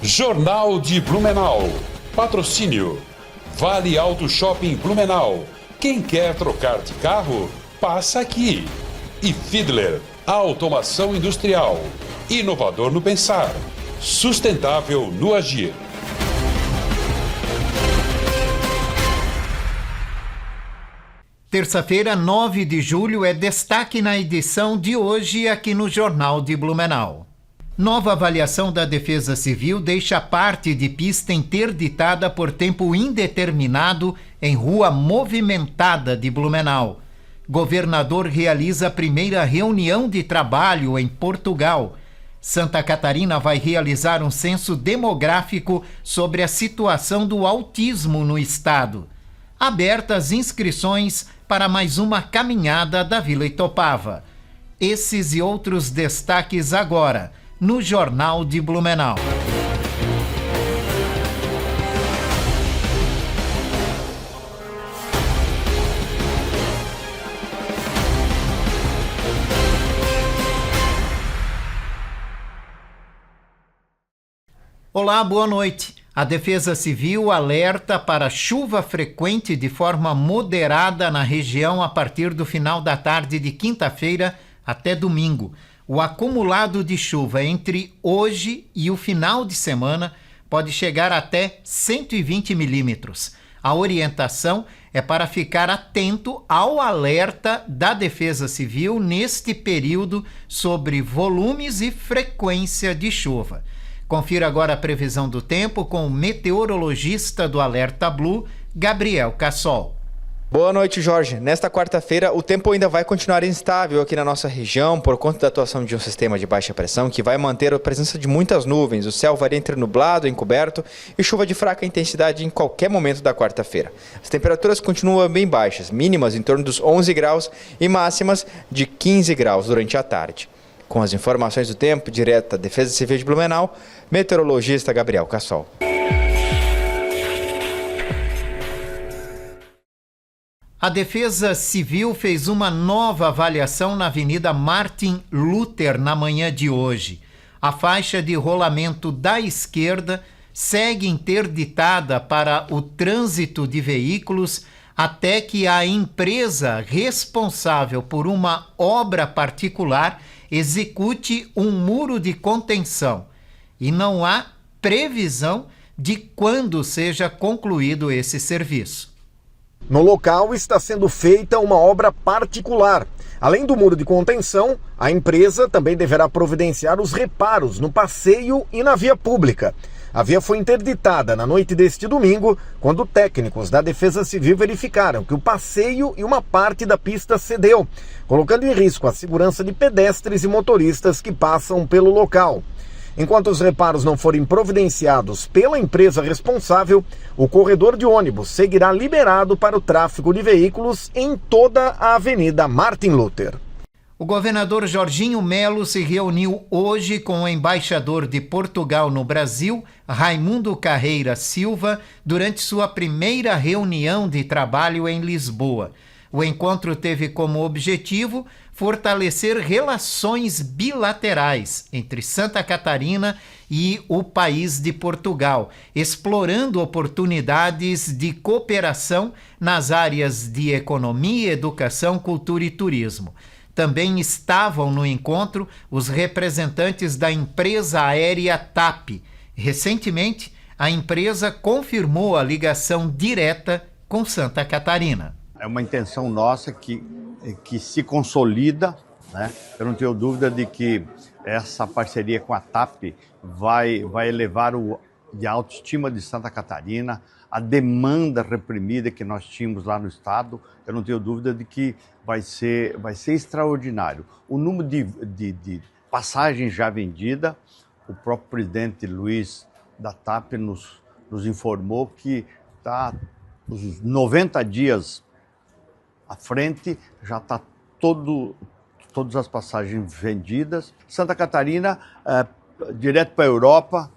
Jornal de Blumenau. Patrocínio. Vale Auto Shopping Blumenau. Quem quer trocar de carro, passa aqui. E Fiedler, a automação industrial. Inovador no pensar. Sustentável no agir. Terça-feira, 9 de julho, é destaque na edição de hoje aqui no Jornal de Blumenau. Nova avaliação da Defesa Civil deixa parte de pista interditada por tempo indeterminado em rua movimentada de Blumenau. Governador realiza a primeira reunião de trabalho em Portugal. Santa Catarina vai realizar um censo demográfico sobre a situação do autismo no estado. Abertas inscrições para mais uma caminhada da Vila Itopava. Esses e outros destaques agora, no Jornal de Blumenau. Olá, boa noite. A Defesa Civil alerta para chuva frequente de forma moderada na região a partir do final da tarde de quinta-feira até domingo. O acumulado de chuva entre hoje e o final de semana pode chegar até 120 milímetros. A orientação é para ficar atento ao alerta da Defesa Civil neste período sobre volumes e frequência de chuva. Confira agora a previsão do tempo com o meteorologista do Alerta Blue, Gabriel Cassol. Boa noite, Jorge. Nesta quarta-feira, o tempo ainda vai continuar instável aqui na nossa região por conta da atuação de um sistema de baixa pressão que vai manter a presença de muitas nuvens. O céu varia entre nublado, encoberto e chuva de fraca intensidade em qualquer momento da quarta-feira. As temperaturas continuam bem baixas, mínimas em torno dos 11 graus e máximas de 15 graus durante a tarde. Com as informações do tempo, direto da Defesa Civil de Blumenau, meteorologista Gabriel Cassol. A Defesa Civil fez uma nova avaliação na Avenida Martin Luther na manhã de hoje. A faixa de rolamento da esquerda segue interditada para o trânsito de veículos até que a empresa responsável por uma obra particular execute um muro de contenção. E não há previsão de quando seja concluído esse serviço. No local está sendo feita uma obra particular. Além do muro de contenção, a empresa também deverá providenciar os reparos no passeio e na via pública. A via foi interditada na noite deste domingo, quando técnicos da Defesa Civil verificaram que o passeio e uma parte da pista cedeu, colocando em risco a segurança de pedestres e motoristas que passam pelo local. Enquanto os reparos não forem providenciados pela empresa responsável, o corredor de ônibus seguirá liberado para o tráfego de veículos em toda a Avenida Martin Luther. O governador Jorginho Melo se reuniu hoje com o embaixador de Portugal no Brasil, Raimundo Carreira Silva, durante sua primeira reunião de trabalho em Lisboa. O encontro teve como objetivo fortalecer relações bilaterais entre Santa Catarina e o país de Portugal, explorando oportunidades de cooperação nas áreas de economia, educação, cultura e turismo. Também estavam no encontro os representantes da empresa aérea TAP. Recentemente, a empresa confirmou a ligação direta com Santa Catarina. É uma intenção nossa que se consolida, né? Eu não tenho dúvida de que essa parceria com a TAP vai elevar a autoestima de Santa Catarina, a demanda reprimida que nós tínhamos lá no estado. Eu não tenho dúvida de que vai ser extraordinário. O número de passagens já vendidas, o próprio presidente Luiz da TAP nos informou que está os 90 dias à frente, já está todas as passagens vendidas. Santa Catarina, direto para a Europa,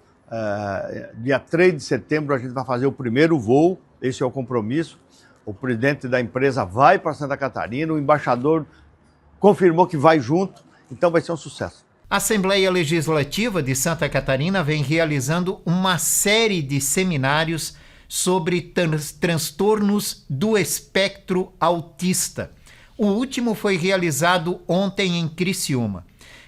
dia 3 de setembro a gente vai fazer o primeiro voo, esse é o compromisso. O presidente da empresa vai para Santa Catarina, o embaixador confirmou que vai junto, então vai ser um sucesso. A Assembleia Legislativa de Santa Catarina vem realizando uma série de seminários sobre transtornos do espectro autista. O último foi realizado ontem em Criciúma.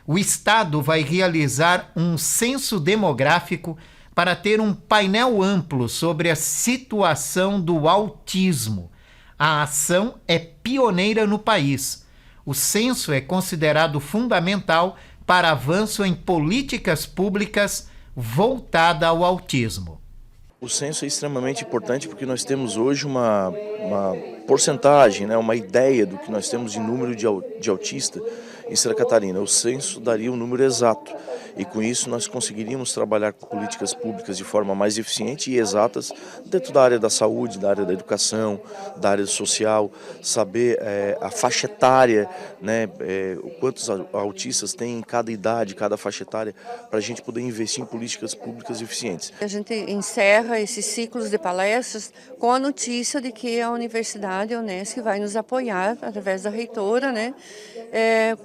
O Estado vai realizar um censo demográfico para ter um painel amplo sobre a situação do autismo. A ação é pioneira no país. O censo é considerado fundamental para avanço em políticas públicas voltada ao autismo. O censo é extremamente importante porque nós temos hoje uma porcentagem, né, uma ideia do que nós temos de número de autista em Santa Catarina. O censo daria um número exato e com isso nós conseguiríamos trabalhar com políticas públicas de forma mais eficiente e exatas dentro da área da saúde, da área da educação, da área social, saber a faixa etária, né, quantos autistas tem em cada idade, cada faixa etária, para a gente poder investir em políticas públicas eficientes. A gente encerra esses ciclos de palestras com a notícia de que a Universidade a Unesc vai nos apoiar através da reitora, né,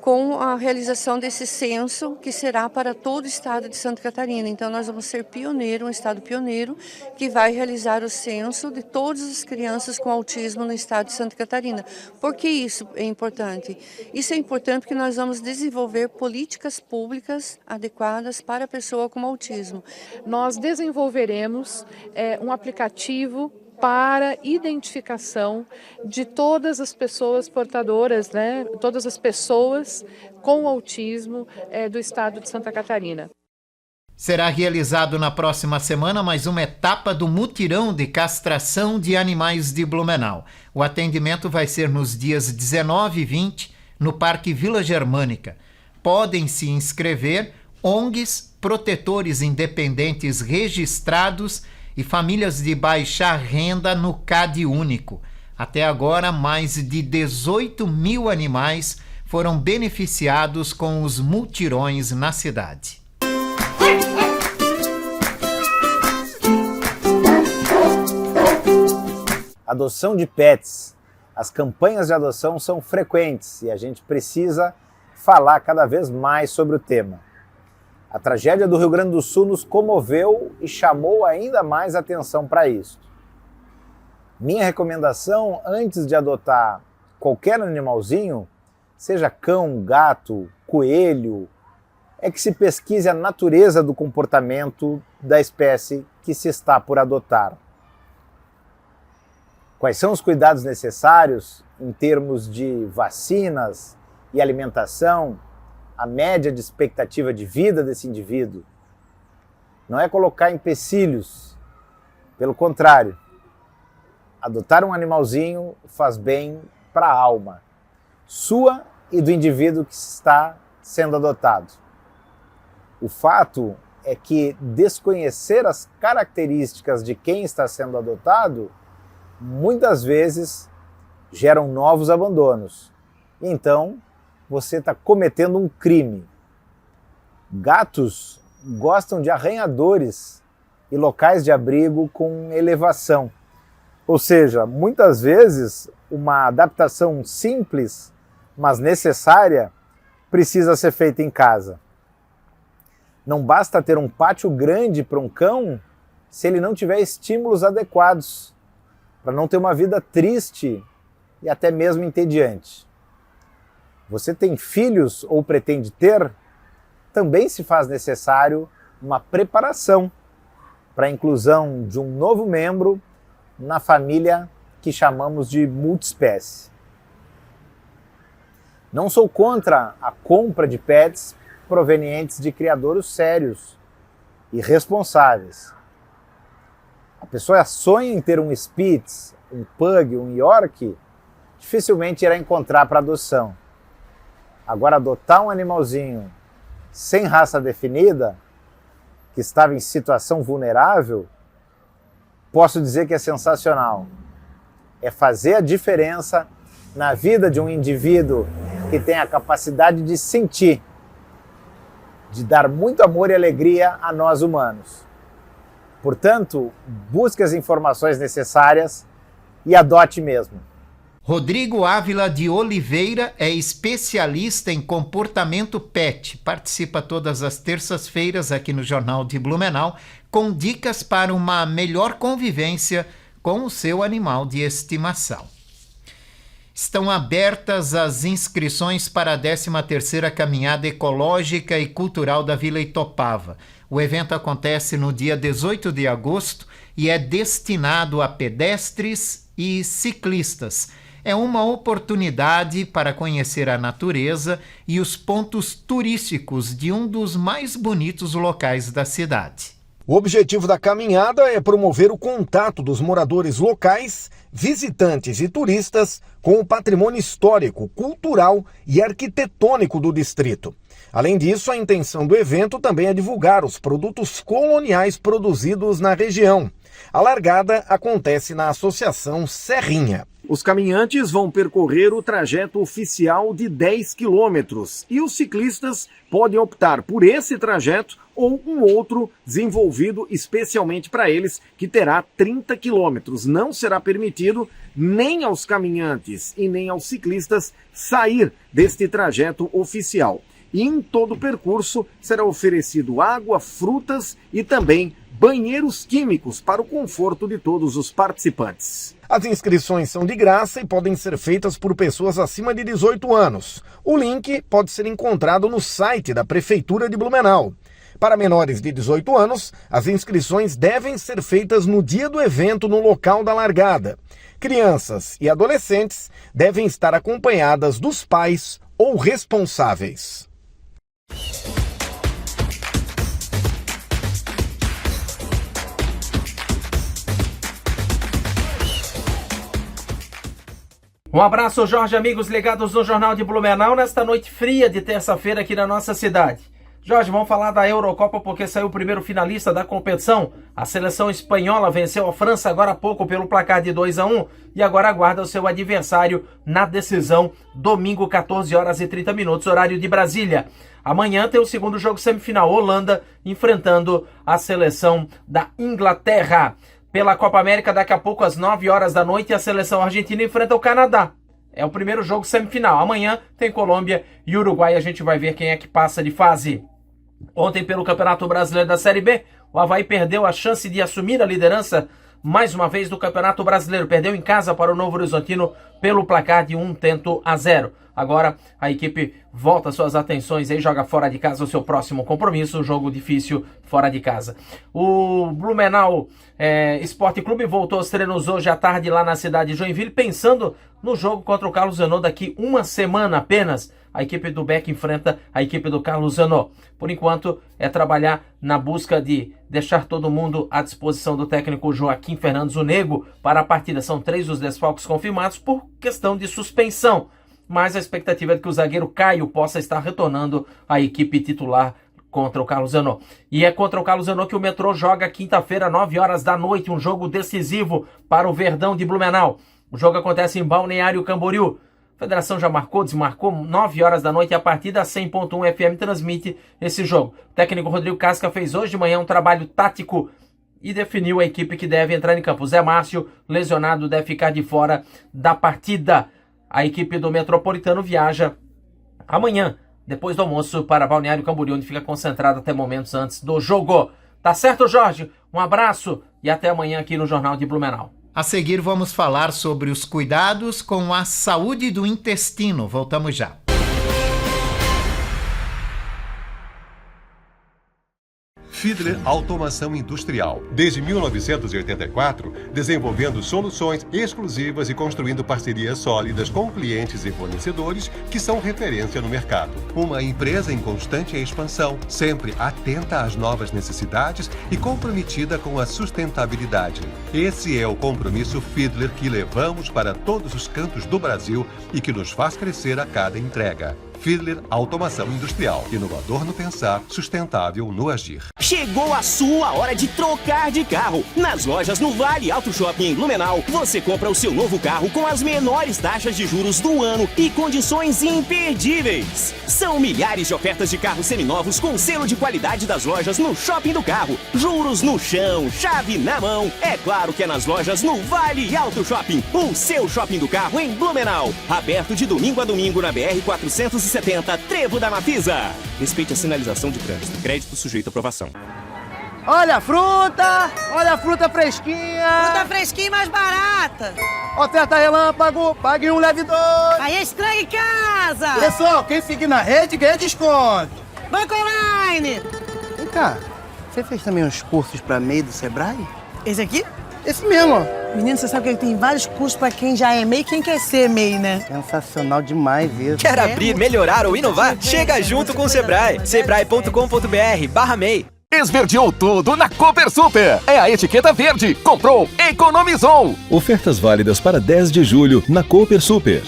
com a realização desse censo que será para todo o estado de Santa Catarina. Então nós vamos ser pioneiro, um estado pioneiro que vai realizar o censo de todas as crianças com autismo no estado de Santa Catarina. Por que isso é importante? Isso é importante porque nós vamos desenvolver políticas públicas adequadas para a pessoa com autismo. Nós desenvolveremos um aplicativo para identificação de todas as pessoas portadoras, né, todas as pessoas com autismo do estado de Santa Catarina. Será realizado na próxima semana mais uma etapa do mutirão de castração de animais de Blumenau. O atendimento vai ser nos dias 19 e 20 no Parque Vila Germânica. Podem se inscrever ONGs, protetores independentes registrados e famílias de baixa renda no CAD único. Até agora, mais de 18 mil animais foram beneficiados com os mutirões na cidade. Adoção de pets. As campanhas de adoção são frequentes e a gente precisa falar cada vez mais sobre o tema. A tragédia do Rio Grande do Sul nos comoveu e chamou ainda mais atenção para isso. Minha recomendação antes de adotar qualquer animalzinho, seja cão, gato, coelho, é que se pesquise a natureza do comportamento da espécie que se está por adotar. Quais são os cuidados necessários em termos de vacinas e alimentação, a média de expectativa de vida desse indivíduo? Não é colocar empecilhos, pelo contrário, adotar um animalzinho faz bem para a alma, sua e do indivíduo que está sendo adotado. O fato é que desconhecer as características de quem está sendo adotado muitas vezes geram novos abandonos. Então, você está cometendo um crime. Gatos gostam de arranhadores e locais de abrigo com elevação. Ou seja, muitas vezes uma adaptação simples, mas necessária, precisa ser feita em casa. Não basta ter um pátio grande para um cão se ele não tiver estímulos adequados, para não ter uma vida triste e até mesmo entediante. Você tem filhos ou pretende ter? Também se faz necessário uma preparação para a inclusão de um novo membro na família que chamamos de multiespécie. Não sou contra a compra de pets provenientes de criadouros sérios e responsáveis. A pessoa sonha em ter um Spitz, um Pug, um York, dificilmente irá encontrar para adoção. Agora, adotar um animalzinho sem raça definida, que estava em situação vulnerável, posso dizer que é sensacional. É fazer a diferença na vida de um indivíduo que tem a capacidade de sentir, de dar muito amor e alegria a nós humanos. Portanto, busque as informações necessárias e adote mesmo. Rodrigo Ávila de Oliveira é especialista em comportamento pet. Participa todas as terças-feiras aqui no Jornal de Blumenau com dicas para uma melhor convivência com o seu animal de estimação. Estão abertas as inscrições para a 13ª Caminhada Ecológica e Cultural da Vila Itopava. O evento acontece no dia 18 de agosto e é destinado a pedestres e ciclistas. É uma oportunidade para conhecer a natureza e os pontos turísticos de um dos mais bonitos locais da cidade. O objetivo da caminhada é promover o contato dos moradores locais, visitantes e turistas com o patrimônio histórico, cultural e arquitetônico do distrito. Além disso, a intenção do evento também é divulgar os produtos coloniais produzidos na região. A largada acontece na Associação Serrinha. Os caminhantes vão percorrer o trajeto oficial de 10 quilômetros e os ciclistas podem optar por esse trajeto ou um outro desenvolvido especialmente para eles, que terá 30 quilômetros. Não será permitido nem aos caminhantes e nem aos ciclistas sair deste trajeto oficial. E em todo o percurso será oferecido água, frutas e também banheiros químicos para o conforto de todos os participantes. As inscrições são de graça e podem ser feitas por pessoas acima de 18 anos. O link pode ser encontrado no site da Prefeitura de Blumenau. Para menores de 18 anos, as inscrições devem ser feitas no dia do evento no local da largada. Crianças e adolescentes devem estar acompanhadas dos pais ou responsáveis. Um abraço, Jorge, amigos ligados no Jornal de Blumenau, nesta noite fria de terça-feira aqui na nossa cidade. Jorge, vamos falar da Eurocopa porque saiu o primeiro finalista da competição. A seleção espanhola venceu a França agora há pouco pelo placar de 2-1 e agora aguarda o seu adversário na decisão, domingo, 14 horas e 30 minutos, horário de Brasília. Amanhã tem o segundo jogo semifinal, Holanda enfrentando a seleção da Inglaterra. Pela Copa América, daqui a pouco, às 9 horas da noite, a seleção argentina enfrenta o Canadá. É o primeiro jogo semifinal. Amanhã tem Colômbia e Uruguai. A gente vai ver quem é que passa de fase. Ontem, pelo Campeonato Brasileiro da Série B, o Avaí perdeu a chance de assumir a liderança mais uma vez do Campeonato Brasileiro. Perdeu em casa para o Novo Horizontino pelo placar de 1-0. Agora a equipe volta suas atenções e joga fora de casa o seu próximo compromisso, um jogo difícil fora de casa. O Blumenau Esporte Clube voltou aos treinos hoje à tarde lá na cidade de Joinville, pensando no jogo contra o Carlos Zanon daqui uma semana apenas. A equipe do Beck enfrenta a equipe do Carlos Zanon. Por enquanto, é trabalhar na busca de deixar todo mundo à disposição do técnico Joaquim Fernandes, o Nego, para a partida. São 3 os desfalques confirmados por questão de suspensão. Mas a expectativa é de que o zagueiro Caio possa estar retornando à equipe titular contra o Carlos Zanon. E é contra o Carlos Zanon que o Metrô joga quinta-feira, 9 horas da noite, um jogo decisivo para o Verdão de Blumenau. O jogo acontece em Balneário Camboriú. A federação já marcou, desmarcou, 9 horas da noite, e a partida 100.1 FM transmite esse jogo. O técnico Rodrigo Casca fez hoje de manhã um trabalho tático e definiu a equipe que deve entrar em campo. Zé Márcio, lesionado, deve ficar de fora da partida. A equipe do Metropolitano viaja amanhã, depois do almoço, para Balneário Camboriú, onde fica concentrado até momentos antes do jogo. Tá certo, Jorge? Um abraço e até amanhã aqui no Jornal de Blumenau. A seguir vamos falar sobre os cuidados com a saúde do intestino. Voltamos já. Fiedler Automação Industrial. Desde 1984, desenvolvendo soluções exclusivas e construindo parcerias sólidas com clientes e fornecedores que são referência no mercado. Uma empresa em constante expansão, sempre atenta às novas necessidades e comprometida com a sustentabilidade. Esse é o compromisso Fiedler que levamos para todos os cantos do Brasil e que nos faz crescer a cada entrega. Fiedler Automação Industrial. Inovador no pensar, sustentável no agir. Chegou a sua hora de trocar de carro. Nas lojas no Vale Auto Shopping em Blumenau, você compra o seu novo carro com as menores taxas de juros do ano e condições imperdíveis. São milhares de ofertas de carros seminovos com selo de qualidade das lojas no Shopping do Carro. Juros no chão, chave na mão. É claro que é nas lojas no Vale Auto Shopping, o seu shopping do carro em Blumenau. Aberto de domingo a domingo na BR-470, Trevo da Mafisa. Respeite a sinalização de trânsito. Crédito sujeito à aprovação. Olha a fruta fresquinha. Fruta fresquinha e mais barata. Oferta relâmpago, pague um, leve dois. Aí estranha em casa. Pessoal, quem seguir na rede ganha desconto. Banco Online. Vem cá, você fez também uns cursos pra MEI do Sebrae? Esse aqui? Esse mesmo, ó. Menino, você sabe que tem vários cursos pra quem já é MEI e quem quer ser MEI, né? Sensacional demais isso. Quer abrir, melhorar ou inovar? Chega junto com o Sebrae. Sebrae.com.br/MEI. Esverdeou tudo na Cooper Super. É a etiqueta verde. Comprou, economizou. Ofertas válidas para 10 de julho na Cooper Super.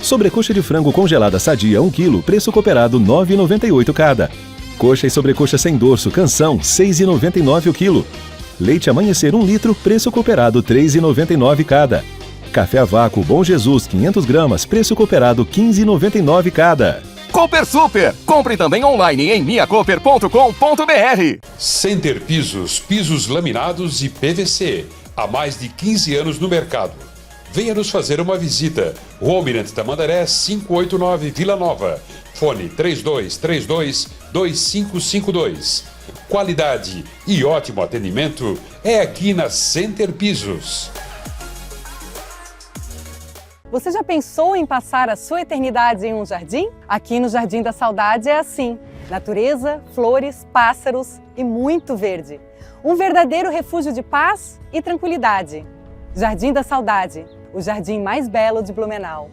Sobrecoxa de frango congelada sadia 1 kg, preço cooperado R$ 9,98 cada. Coxa e sobrecoxa sem dorso Canção, R$ 6,99 o quilo. Leite Amanhecer 1 litro, preço cooperado R$ 3,99 cada. Café a vácuo Bom Jesus 500 gramas, preço cooperado R$ 15,99 cada. Cooper Super. Compre também online em minhacooper.com.br. Center Pisos, pisos laminados e PVC. Há mais de 15 anos no mercado. Venha nos fazer uma visita. Rua Almirante Tamandaré, 589, Vila Nova. Fone 3232-2552. Qualidade e ótimo atendimento é aqui na Center Pisos. Você já pensou em passar a sua eternidade em um jardim? Aqui no Jardim da Saudade é assim. Natureza, flores, pássaros e muito verde. Um verdadeiro refúgio de paz e tranquilidade. Jardim da Saudade, o jardim mais belo de Blumenau.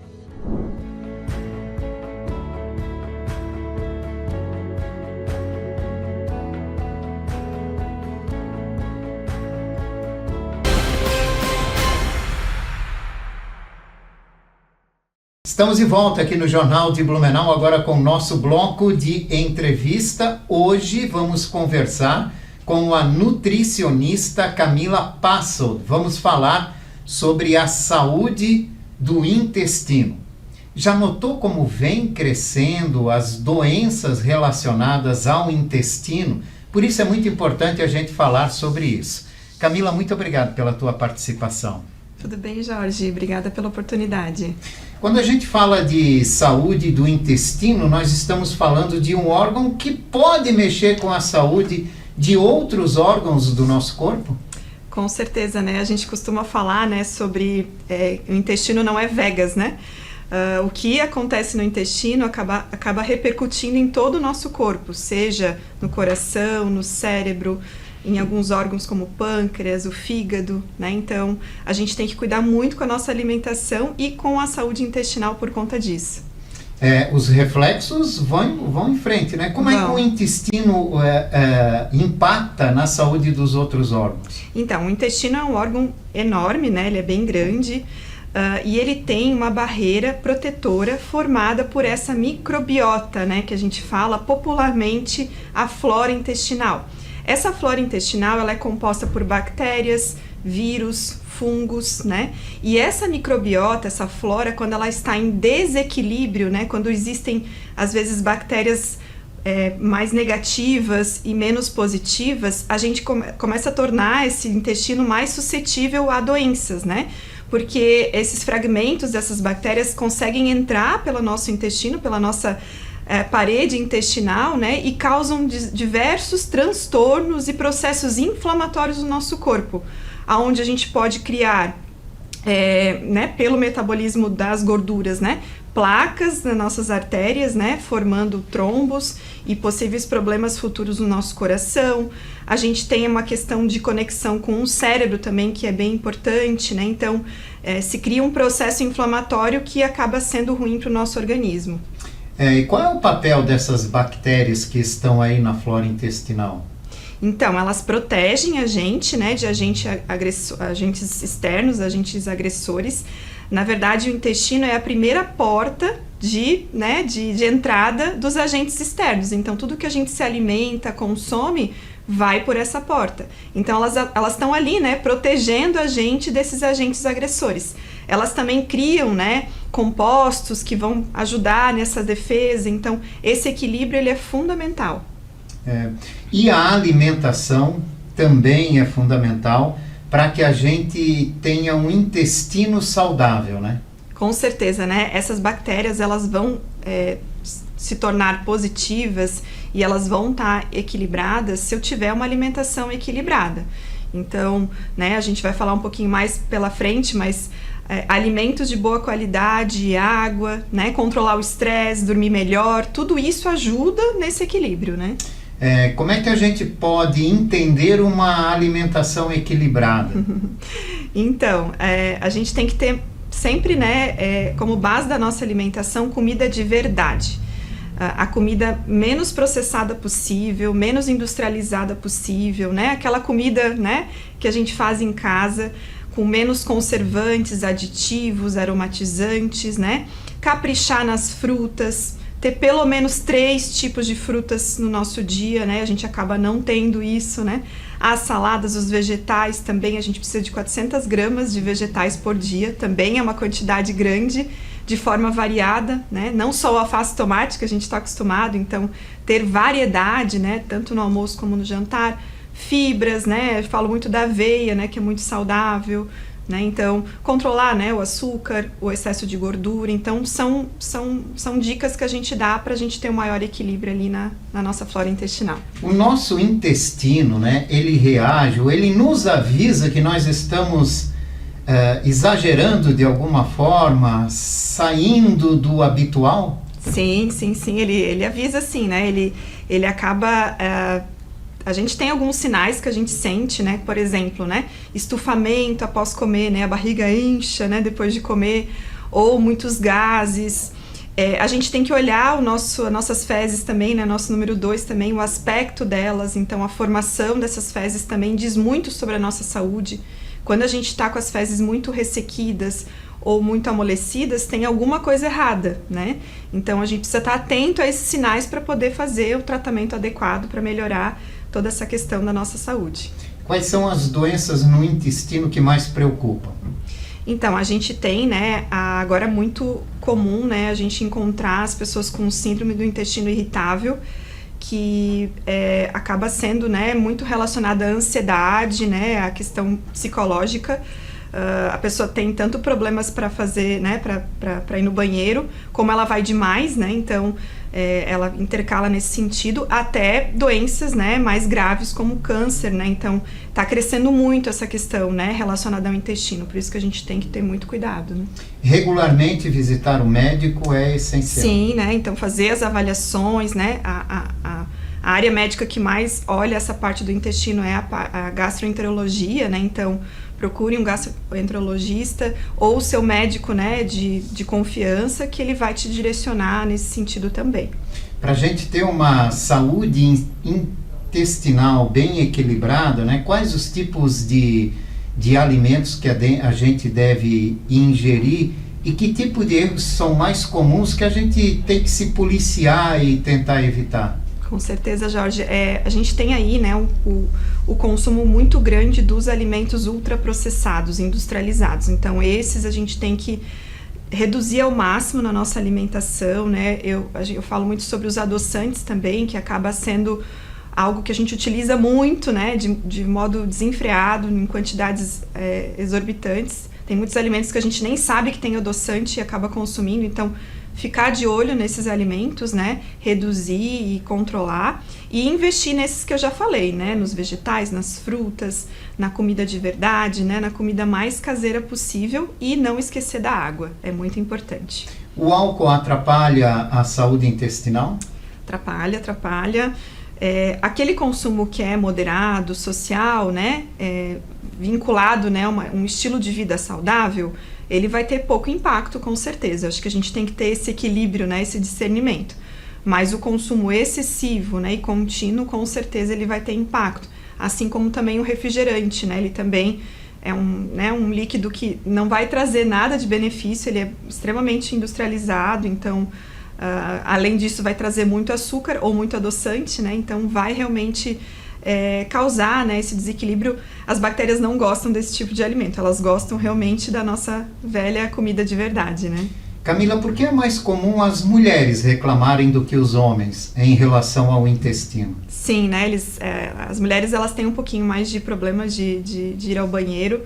Estamos de volta aqui no Jornal de Blumenau, agora com o nosso bloco de entrevista. Hoje vamos conversar com a nutricionista Camila Passold. Vamos falar sobre a saúde do intestino. Já notou como vem crescendo as doenças relacionadas ao intestino? Por isso é muito importante a gente falar sobre isso. Camila, muito obrigado pela tua participação. Tudo bem, Jorge? Obrigada pela oportunidade. Quando a gente fala de saúde do intestino, nós estamos falando de um órgão que pode mexer com a saúde de outros órgãos do nosso corpo? Com certeza, né? A gente costuma falar, né, sobre o intestino não é Vegas, né? O que acontece no intestino acaba repercutindo em todo o nosso corpo, seja no coração, no cérebro, em alguns órgãos como o pâncreas, o fígado, né? Então, a gente tem que cuidar muito com a nossa alimentação e com a saúde intestinal por conta disso. Os reflexos vão em frente, né? Como é que o intestino impacta na saúde dos outros órgãos? Então, o intestino é um órgão enorme, né? Ele é bem grande e ele tem uma barreira protetora formada por essa microbiota, né? Que a gente fala popularmente a flora intestinal. Essa flora intestinal, ela é composta por bactérias, vírus, fungos, né? E essa microbiota, essa flora, quando ela está em desequilíbrio, né? Quando existem, às vezes, bactérias mais negativas e menos positivas, a gente começa a tornar esse intestino mais suscetível a doenças, né? Porque esses fragmentos dessas bactérias conseguem entrar pelo nosso intestino, pela nossa parede intestinal, né, e causam diversos transtornos e processos inflamatórios no nosso corpo, aonde a gente pode criar, né, pelo metabolismo das gorduras, né, placas nas nossas artérias, né, formando trombos e possíveis problemas futuros no nosso coração. A gente tem uma questão de conexão com o cérebro também, que é bem importante, né, então se cria um processo inflamatório que acaba sendo ruim para o nosso organismo. E qual é o papel dessas bactérias que estão aí na flora intestinal? Então, elas protegem a gente, né, de agentes externos, agentes agressores. Na verdade, o intestino é a primeira porta de entrada dos agentes externos. Então, tudo que a gente se alimenta, consome, vai por essa porta. Então, elas estão ali, né, protegendo a gente desses agentes agressores. Elas também criam, né, compostos que vão ajudar nessa defesa. Então, esse equilíbrio ele é fundamental. E a alimentação também é fundamental para que a gente tenha um intestino saudável, né? Com certeza, né? Essas bactérias, elas vão se tornar positivas e elas vão estar equilibradas se eu tiver uma alimentação equilibrada. Então, né, a gente vai falar um pouquinho mais pela frente, mas alimentos de boa qualidade, água, né, controlar o estresse, dormir melhor, tudo isso ajuda nesse equilíbrio, né? Como é que a gente pode entender uma alimentação equilibrada? Então, a gente tem que ter sempre, né, como base da nossa alimentação, comida de verdade. A comida menos processada possível, menos industrializada possível, né? Aquela comida, né, que a gente faz em casa, com menos conservantes, aditivos, aromatizantes, né? Caprichar nas frutas, ter pelo menos 3 tipos de frutas no nosso dia, né? A gente acaba não tendo isso, né? As saladas, os vegetais também, a gente precisa de 400 gramas de vegetais por dia, também é uma quantidade grande, de forma variada, né? Não só o alface e tomate que a gente está acostumado, então ter variedade, né? Tanto no almoço como no jantar, fibras, né? Eu falo muito da aveia, né? Que é muito saudável, né? Então controlar, né, o açúcar, o excesso de gordura. Então são dicas que a gente dá para a gente ter um maior equilíbrio ali na nossa flora intestinal. O nosso intestino, né? Ele reage, ou ele nos avisa que nós estamos exagerando de alguma forma, saindo do habitual? Sim, ele avisa sim, né? Ele acaba... a gente tem alguns sinais que a gente sente, né? Por exemplo, né? Estufamento após comer, né? A barriga incha, né? Depois de comer, ou muitos gases. A gente tem que olhar as nossas fezes também, né? Nosso número 2 também, o aspecto delas. Então, a formação dessas fezes também diz muito sobre a nossa saúde. Quando a gente está com as fezes muito ressequidas ou muito amolecidas, tem alguma coisa errada, né? Então, a gente precisa estar atento a esses sinais para poder fazer o tratamento adequado para melhorar toda essa questão da nossa saúde. Quais são as doenças no intestino que mais preocupam? Então, a gente tem, né, agora muito comum, né, a gente encontrar as pessoas com síndrome do intestino irritável, que acaba sendo, né, muito relacionada à ansiedade, né, à questão psicológica. A pessoa tem tanto problemas para fazer, né, para ir no banheiro, como ela vai demais, né, então ela intercala nesse sentido, até doenças, né, mais graves como câncer, né, então está crescendo muito essa questão, né, relacionada ao intestino, por isso que a gente tem que ter muito cuidado, né. Regularmente visitar o médico é essencial. Sim, né, então fazer as avaliações, né, a área médica que mais olha essa parte do intestino é a gastroenterologia, né, então procure um gastroenterologista ou o seu médico, né, de confiança, que ele vai te direcionar nesse sentido também. Para a gente ter uma saúde intestinal bem equilibrada, né, quais os tipos de alimentos que a gente deve ingerir e que tipo de erros são mais comuns que a gente tem que se policiar e tentar evitar? Com certeza, Jorge. A gente tem aí, né, o consumo muito grande dos alimentos ultraprocessados, industrializados. Então, esses a gente tem que reduzir ao máximo na nossa alimentação, né? Eu falo muito sobre os adoçantes também, que acaba sendo algo que a gente utiliza muito, né, de modo desenfreado, em quantidades exorbitantes. Tem muitos alimentos que a gente nem sabe que tem adoçante e acaba consumindo, então ficar de olho nesses alimentos, né, reduzir e controlar e investir nesses que eu já falei, né, nos vegetais, nas frutas, na comida de verdade, né, na comida mais caseira possível e não esquecer da água, é muito importante. O álcool atrapalha a saúde intestinal? Atrapalha. Aquele consumo que é moderado, social, né, vinculado, né, um estilo de vida saudável, ele vai ter pouco impacto, com certeza. Acho que a gente tem que ter esse equilíbrio, né, esse discernimento. Mas o consumo excessivo, né, e contínuo, com certeza ele vai ter impacto. Assim como também o refrigerante, né, ele também é um líquido que não vai trazer nada de benefício, ele é extremamente industrializado, então, além disso, vai trazer muito açúcar ou muito adoçante, né? Então, vai realmente causar, né, esse desequilíbrio. As bactérias não gostam desse tipo de alimento, elas gostam realmente da nossa velha comida de verdade, né? Camila, por que é mais comum as mulheres reclamarem do que os homens em relação ao intestino? Sim, né? As mulheres elas têm um pouquinho mais de problemas de ir ao banheiro.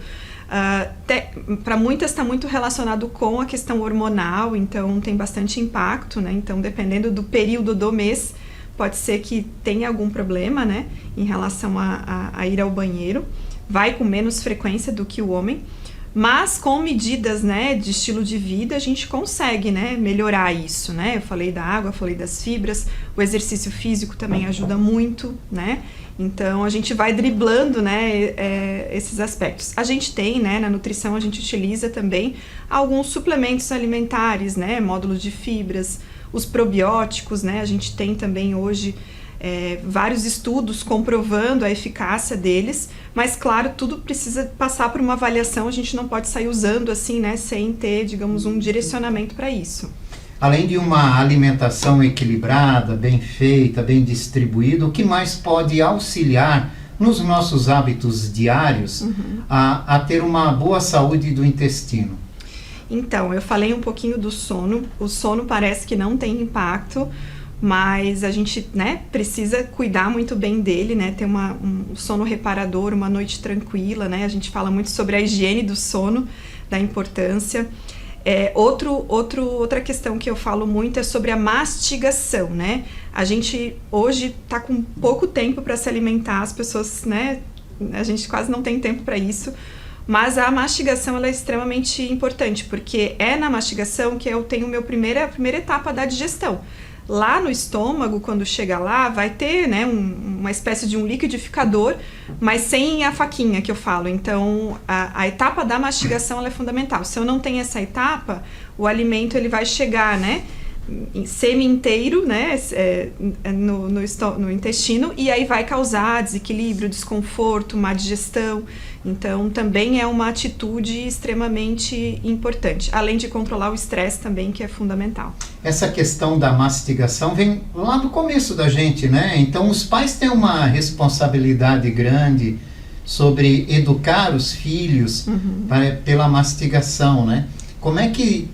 Para muitas está muito relacionado com a questão hormonal, então tem bastante impacto, né? Então, dependendo do período do mês, pode ser que tenha algum problema, né, em relação a ir ao banheiro. Vai com menos frequência do que o homem. Mas com medidas, né, de estilo de vida, a gente consegue, né, melhorar isso, né? Eu falei da água, falei das fibras, o exercício físico também ajuda muito, né? Então a gente vai driblando, né, esses aspectos. A gente tem, né, na nutrição a gente utiliza também alguns suplementos alimentares, né, módulos de fibras, os probióticos, né? A gente tem também hoje vários estudos comprovando a eficácia deles, mas claro, tudo precisa passar por uma avaliação, a gente não pode sair usando assim, né, sem ter, digamos, um direcionamento para isso. Além de uma alimentação equilibrada, bem feita, bem distribuída, o que mais pode auxiliar nos nossos hábitos diários a ter uma boa saúde do intestino? Então, eu falei um pouquinho do sono. O sono parece que não tem impacto, mas a gente, né, precisa cuidar muito bem dele, né, ter um sono reparador, uma noite tranquila, né, a gente fala muito sobre a higiene do sono, da importância. Outra questão que eu falo muito é sobre a mastigação, né, a gente hoje tá com pouco tempo para se alimentar, as pessoas, né, a gente quase não tem tempo para isso, mas a mastigação ela é extremamente importante, porque é na mastigação que eu tenho a primeira etapa da digestão. Lá no estômago, quando chega lá, vai ter, né, uma espécie de um liquidificador, mas sem a faquinha que eu falo. Então, a etapa da mastigação ela é fundamental. Se eu não tenho essa etapa, o alimento ele vai chegar, né, semi-inteiro, né, no intestino, e aí vai causar desequilíbrio, desconforto, má digestão. Então, também é uma atitude extremamente importante, além de controlar o estresse também, que é fundamental. Essa questão da mastigação vem lá do começo da gente, né? Então, os pais têm uma responsabilidade grande sobre educar os filhos pela mastigação, né? Como é que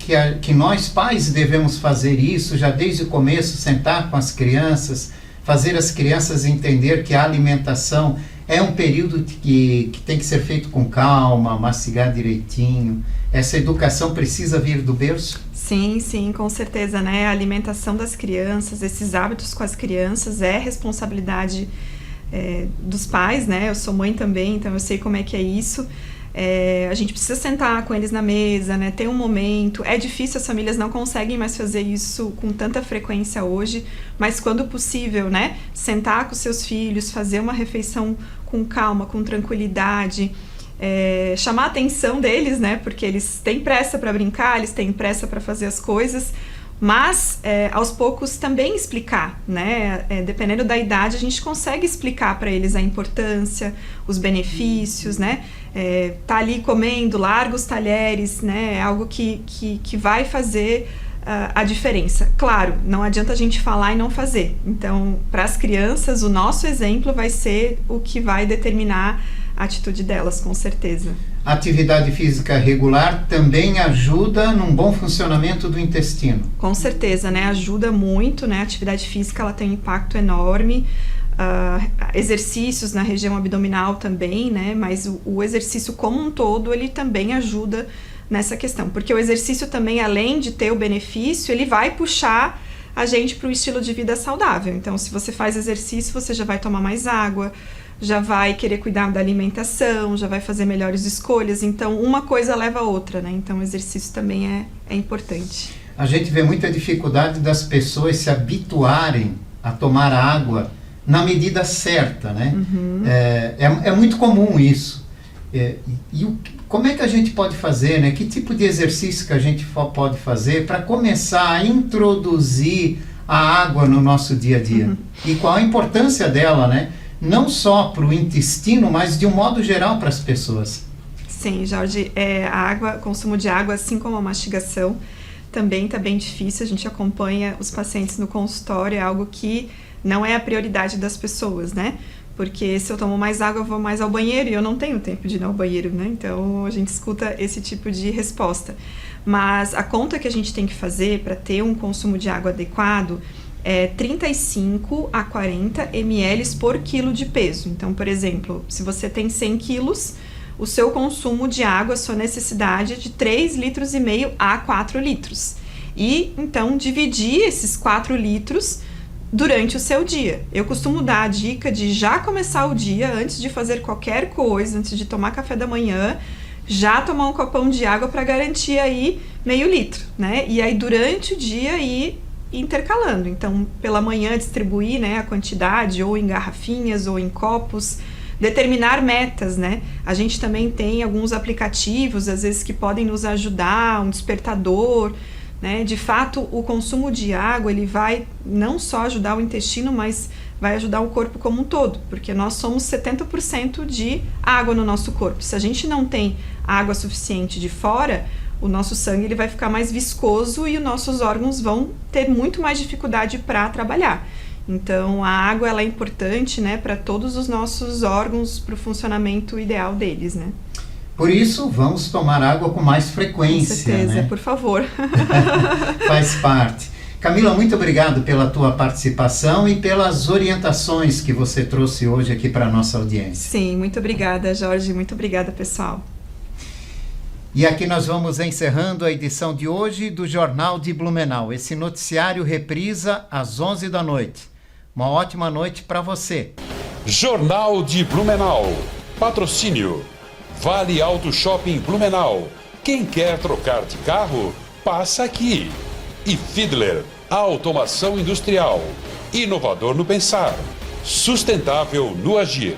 nós pais devemos fazer isso já desde o começo, sentar com as crianças, fazer as crianças entender que a alimentação é um período que tem que ser feito com calma, mastigar direitinho. Essa educação precisa vir do berço? Sim, com certeza, né? A alimentação das crianças, esses hábitos com as crianças é responsabilidade dos pais, né? Eu sou mãe também, então eu sei como é que é isso. A gente precisa sentar com eles na mesa, né? Ter um momento. É difícil, as famílias não conseguem mais fazer isso com tanta frequência hoje, mas quando possível, né? Sentar com seus filhos, fazer uma refeição com calma, com tranquilidade, chamar a atenção deles, né? Porque eles têm pressa para brincar, eles têm pressa para fazer as coisas, mas aos poucos também explicar, né? Dependendo da idade, a gente consegue explicar para eles a importância, os benefícios, né? Tá ali comendo, larga os talheres, né? É algo que vai fazer a diferença. Claro, não adianta a gente falar e não fazer. Então, para as crianças, o nosso exemplo vai ser o que vai determinar a atitude delas, com certeza. A atividade física regular também ajuda num bom funcionamento do intestino? Com certeza, né? Ajuda muito, né? A atividade física ela tem um impacto enorme. Exercícios na região abdominal também, né? Mas o exercício como um todo, ele também ajuda nessa questão. Porque o exercício também, além de ter o benefício, ele vai puxar a gente para o estilo de vida saudável. Então, se você faz exercício, você já vai tomar mais água, já vai querer cuidar da alimentação, já vai fazer melhores escolhas. Então, uma coisa leva a outra, né? Então, o exercício também é importante. A gente vê muita dificuldade das pessoas se habituarem a tomar água na medida certa, né? É muito comum isso. Como é que a gente pode fazer, né? Que tipo de exercício que a gente pode fazer para começar a introduzir a água no nosso dia a dia? E qual a importância dela, né? Não só para o intestino, mas de um modo geral para as pessoas. Sim, Jorge, consumo de água, assim como a mastigação, também está bem difícil. A gente acompanha os pacientes no consultório, é algo que não é a prioridade das pessoas, né? Porque se eu tomo mais água, eu vou mais ao banheiro e eu não tenho tempo de ir ao banheiro, né? Então a gente escuta esse tipo de resposta. Mas a conta que a gente tem que fazer para ter um consumo de água adequado é 35 a 40 ml por quilo de peso. Então, por exemplo, se você tem 100 quilos, o seu consumo de água, a sua necessidade é de 3,5 litros a 4 litros. E, então, dividir esses 4 litros durante o seu dia. Eu costumo dar a dica de já começar o dia, antes de fazer qualquer coisa, antes de tomar café da manhã, já tomar um copão de água para garantir aí meio litro, né? E aí, durante o dia, ir intercalando. Então, pela manhã, distribuir, né, a quantidade, ou em garrafinhas, ou em copos, determinar metas, né? A gente também tem alguns aplicativos, às vezes, que podem nos ajudar, um despertador, né? De fato, o consumo de água, ele vai não só ajudar o intestino, mas vai ajudar o corpo como um todo, porque nós somos 70% de água no nosso corpo. Se a gente não tem água suficiente de fora, o nosso sangue ele vai ficar mais viscoso e os nossos órgãos vão ter muito mais dificuldade para trabalhar. Então, a água ela é importante, né, para todos os nossos órgãos, para o funcionamento ideal deles, né? Por isso, vamos tomar água com mais frequência. Com certeza, né? Por favor. Faz parte. Camila, muito obrigado pela tua participação e pelas orientações que você trouxe hoje aqui para a nossa audiência. Sim, muito obrigada, Jorge. Muito obrigada, pessoal. E aqui nós vamos encerrando a edição de hoje do Jornal de Blumenau. Esse noticiário reprisa às 11 da noite. Uma ótima noite para você. Jornal de Blumenau. Patrocínio. Vale Auto Shopping Blumenau. Quem quer trocar de carro, passa aqui. E Fiedler, a automação industrial. Inovador no pensar. Sustentável no agir.